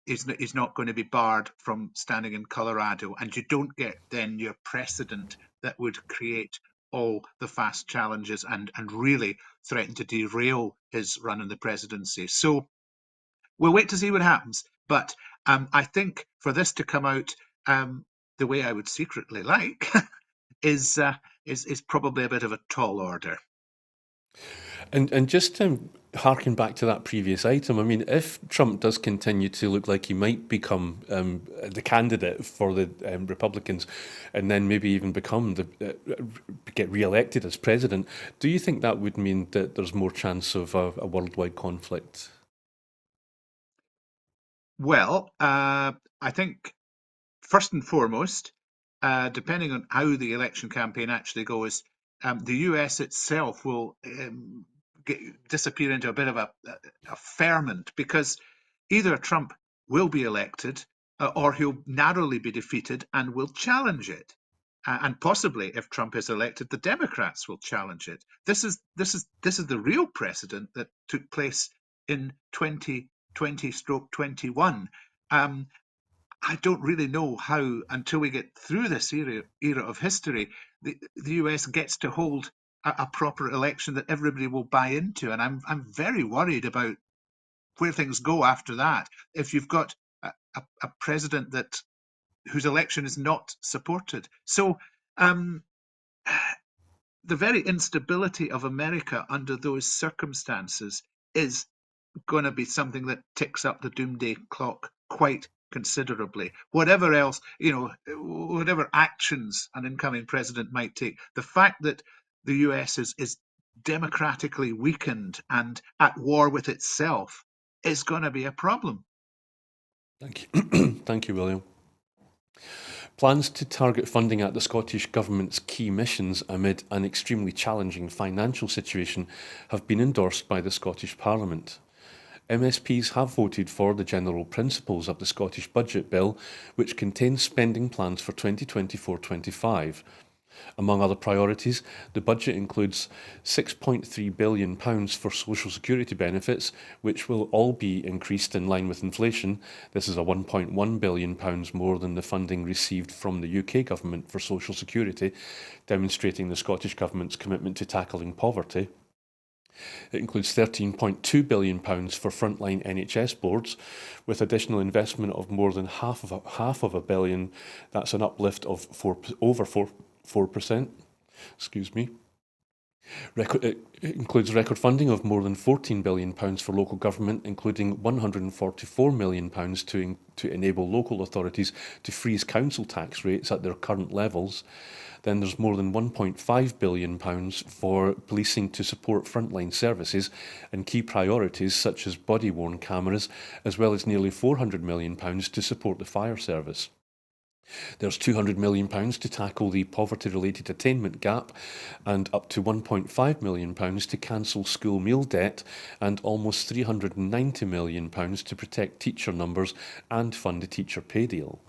is not going to be barred from standing in Colorado. And you don't get then your precedent that would create all the fast challenges and really threaten to derail his run in the presidency. So we'll wait to see what happens. But I think for this to come out the way I would secretly like is probably a bit of a tall order. And just to harken back to that previous item, I mean, if Trump does continue to look like he might become the candidate for the Republicans, and then maybe even become get re-elected as president, do you think that would mean that there's more chance of a worldwide conflict? Well, I think first and foremost, depending on how the election campaign actually goes, the US itself will disappear into a bit of a ferment, because either Trump will be elected or he'll narrowly be defeated and will challenge it. And possibly, if Trump is elected, the Democrats will challenge it. This is the real precedent that took place in 2020/21. I don't really know how, until we get through this era of history, the US gets to hold a proper election that everybody will buy into. And I'm very worried about where things go after that. If you've got a president whose election is not supported. So the very instability of America under those circumstances is going to be something that ticks up the doomsday clock quite considerably. Whatever else, whatever actions an incoming president might take, the fact that the US is democratically weakened and at war with itself is going to be a problem. Thank you. Thank you, William. Plans to target funding at the Scottish Government's key missions amid an extremely challenging financial situation have been endorsed by the Scottish Parliament. MSPs have voted for the general principles of the Scottish Budget Bill, which contains spending plans for 2024-25. Among other priorities, the budget includes £6.3 billion for social security benefits, which will all be increased in line with inflation. This is a £1.1 billion more than the funding received from the UK Government for social security, demonstrating the Scottish Government's commitment to tackling poverty. It includes £13.2 billion for frontline NHS boards, with additional investment of more than half of a billion. That's an uplift of over 4%. Excuse me. It includes record funding of more than £14 billion for local government, including £144 million to enable local authorities to freeze council tax rates at their current levels. Then there's more than £1.5 billion for policing to support frontline services and key priorities such as body-worn cameras, as well as nearly £400 million to support the fire service. There's £200 million to tackle the poverty-related attainment gap, and up to £1.5 million to cancel school meal debt, and almost £390 million to protect teacher numbers and fund a teacher pay deal.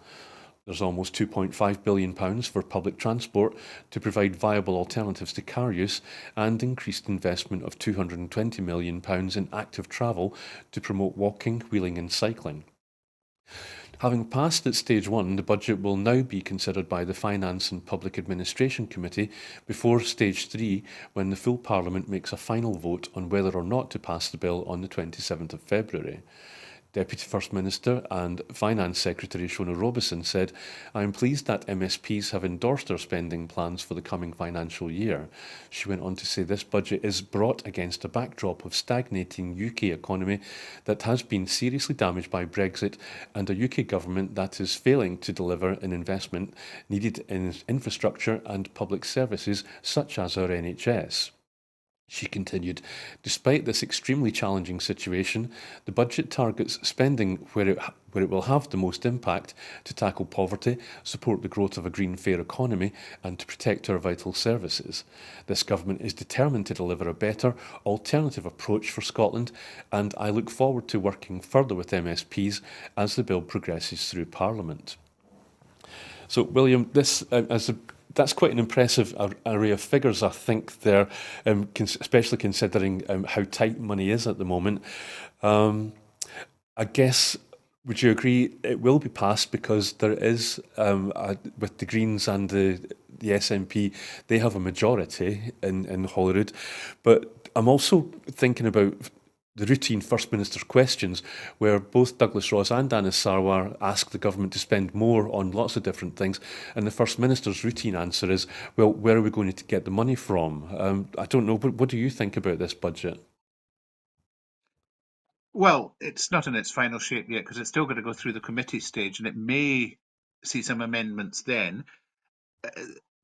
There's almost £2.5 billion for public transport to provide viable alternatives to car use, and increased investment of £220 million in active travel to promote walking, wheeling and cycling. Having passed at stage 1, the budget will now be considered by the Finance and Public Administration Committee before stage 3, when the full Parliament makes a final vote on whether or not to pass the bill on the 27th of February. Deputy First Minister and Finance Secretary Shona Robeson said, "I am pleased that MSPs have endorsed our spending plans for the coming financial year." She went on to say this budget is brought against a backdrop of stagnating UK economy that has been seriously damaged by Brexit and a UK government that is failing to deliver an investment needed in infrastructure and public services such as our NHS. She continued, "Despite this extremely challenging situation, the budget targets spending where it will have the most impact to tackle poverty, support the growth of a green, fair economy, and to protect our vital services. This government is determined to deliver a better, alternative approach for Scotland, and I look forward to working further with MSPs as the bill progresses through Parliament." So, William, that's quite an impressive array of figures, I think, there, especially considering how tight money is at the moment. I guess, would you agree it will be passed because there is, with the Greens and the SNP, they have a majority in Holyrood. But I'm also thinking about the routine First Minister's questions, where both Douglas Ross and Anas Sarwar ask the government to spend more on lots of different things, and the First Minister's routine answer is, well, where are we going to get the money from? I don't know, but what do you think about this budget? Well, it's not in its final shape yet because it's still got to go through the committee stage, and it may see some amendments then.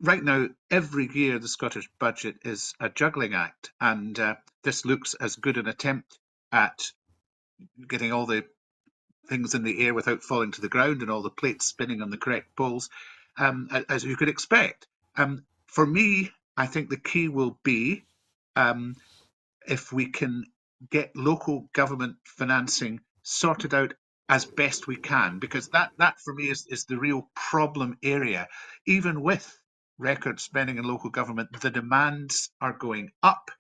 Right now, every year the Scottish budget is a juggling act, and this looks as good an attempt at getting all the things in the air without falling to the ground and all the plates spinning on the correct poles, as you could expect. For me, I think the key will be um, if we can get local government financing sorted out as best we can, because that for me is the real problem area. Even with record spending in local government, the demands are going up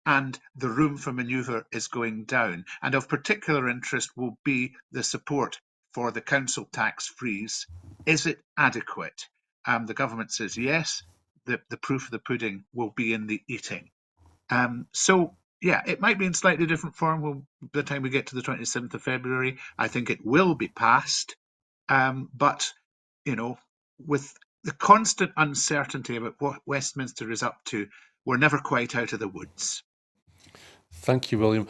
and the room for manoeuvre is going down. And of particular interest will be the support for the council tax freeze. Is it adequate? The government says yes. The proof of the pudding will be in the eating. So yeah, it might be in slightly different form by the time we get to the 27th of February. I think it will be passed. But, you know, with the constant uncertainty about what Westminster is up to, we're never quite out of the woods. Thank you, William.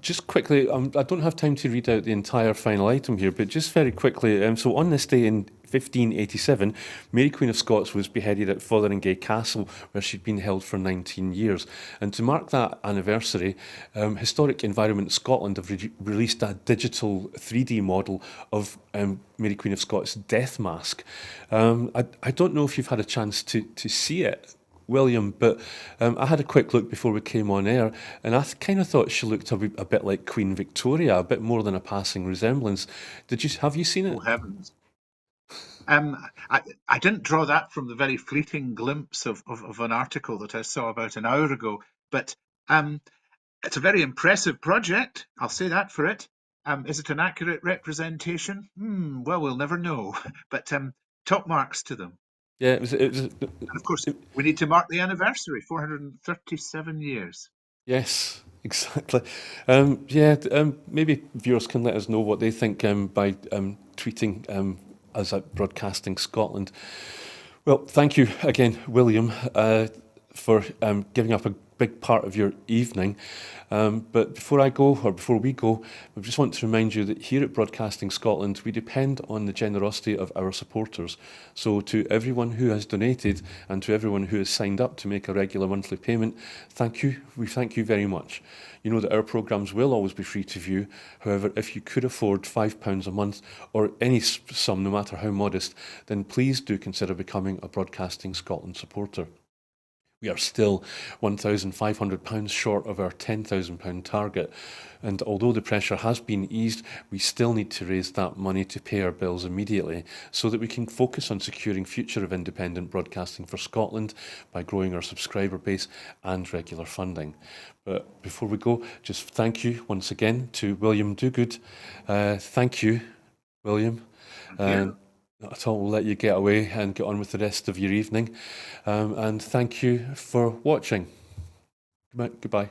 Just quickly, I don't have time to read out the entire final item here, but just very quickly, so on this day in 1587, Mary Queen of Scots was beheaded at Fotheringay Castle, where she'd been held for 19 years. And to mark that anniversary, Historic Environment Scotland have released a digital 3D model of Mary Queen of Scots' death mask. I don't know if you've had a chance to see it, William, but I had a quick look before we came on air, and I kind of thought she looked a bit like Queen Victoria, a bit more than a passing resemblance. Have you seen Oh, it? heavens. I didn't draw that from the very fleeting glimpse of an article that I saw about an hour ago, but it's a very impressive project. I'll say that for it. Is it an accurate representation? Well, we'll never know. But top marks to them. Yeah, it was. And of course, we need to mark the anniversary, 437 years. Yes, exactly. Maybe viewers can let us know what they think by tweeting us at Broadcasting Scotland. Well, thank you again, William, for giving up a big part of your evening. But before we go, I just want to remind you that here at Broadcasting Scotland, we depend on the generosity of our supporters. So to everyone who has donated and to everyone who has signed up to make a regular monthly payment, thank you. We thank you very much. You know that our programmes will always be free to view. However, if you could afford £5 a month or any sum, no matter how modest, then please do consider becoming a Broadcasting Scotland supporter. We are still £1,500 short of our £10,000 target, and although the pressure has been eased, we still need to raise that money to pay our bills immediately so that we can focus on securing future of independent broadcasting for Scotland by growing our subscriber base and regular funding. But before we go, just thank you once again to William Duguid. Thank you, William. Thank you. Not at all. We'll let you get away and get on with the rest of your evening. And thank you for watching. Goodbye.